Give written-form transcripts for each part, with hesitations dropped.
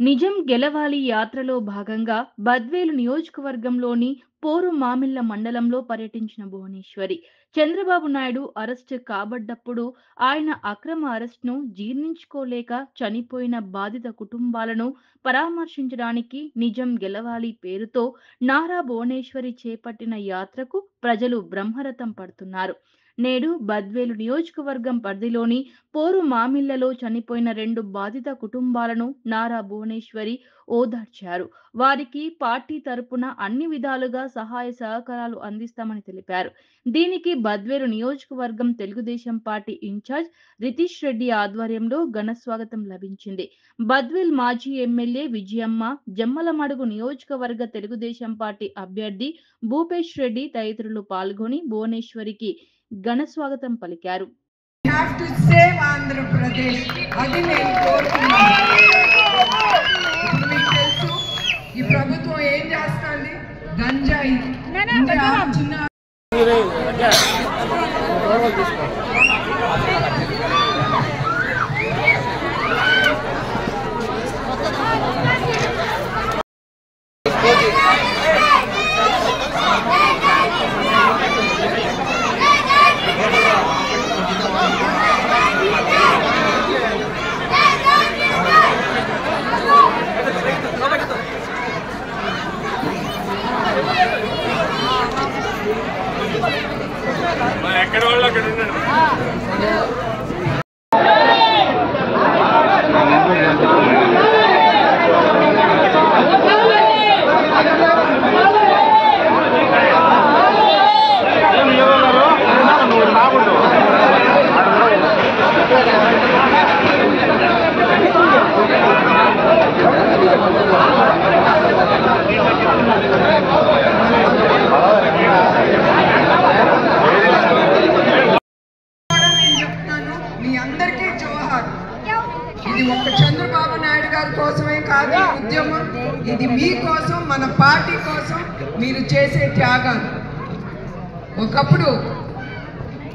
నిజం గెలవాలి యాత్రలో భాగంగా బద్వేలు నియోజకవర్గంలోని పోరు మామిళ్ల మండలంలో పర్యటించిన భువనేశ్వరి చంద్రబాబు నాయుడు అరెస్టు కాబడ్డప్పుడు ఆయన అక్రమ అరెస్టును జీర్ణించుకోలేక చనిపోయిన బాధిత కుటుంబాలను పరామర్శించడానికి నిజం గెలవాలి పేరుతో నారా భువనేశ్వరి చేపట్టిన యాత్రకు ప్రజలు బ్రహ్మరథం పడుతున్నారు. నేడు బద్వేలు నియోజకవర్గం పరిధిలోని పోరు మామిళ్లలో చనిపోయిన 2 బాధిత కుటుంబాలను నారా భువనేశ్వరి ఓదార్చారు. వారికి పార్టీ తరపున అన్ని విధాలుగా సహాయ సహకారాలు అందిస్తామని తెలిపారు. దీనికి బద్వేలు నియోజకవర్గం తెలుగుదేశం పార్టీ ఇన్ఛార్జ్ రితీష్ రెడ్డి ఆధ్వర్యంలో ఘన స్వాగతం లభించింది. బద్వేల్ మాజీ ఎమ్మెల్యే విజయమ్మ, జమ్మలమడుగు నియోజకవర్గ తెలుగుదేశం పార్టీ అభ్యర్థి భూపేష్ రెడ్డి తదితరులు పాల్గొని భువనేశ్వరికి ఘన స్వాగతం పలికారు. అది నేను కోరుతున్నాను. ఇప్పుడు మీకు తెలుసు ఈ ప్రభుత్వం ఏం చేస్తుంది, గంజాయి చిన్న ఎక్కడ వాళ్ళు అక్కడ ఉన్నాడు. ఇది ఒక్క చంద్రబాబు నాయుడు గారి కోసమే కాదు ఉద్యమం, ఇది మీ కోసం, మన పార్టీ కోసం మీరు చేసే త్యాగాలు. ఒకప్పుడు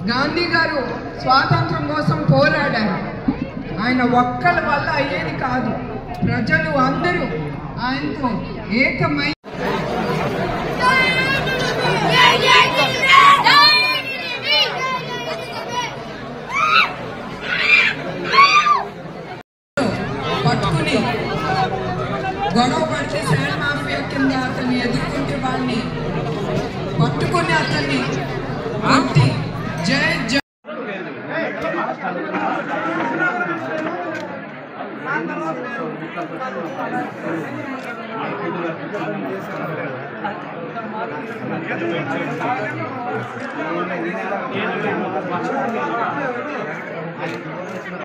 గాంధీ గారు స్వాతంత్రం కోసం పోరాడారు. ఆయన ఒక్కల వల్ల అయ్యేది కాదు, ప్రజలు అందరూ ఆయనతో ఏకమై పట్టుకుని గొడవ పడితే శాండ్ మాఫియా కింద అతన్ని ఎదుర్కొంటే వాడిని పట్టుకుని అతన్ని ఆంటీ జై జై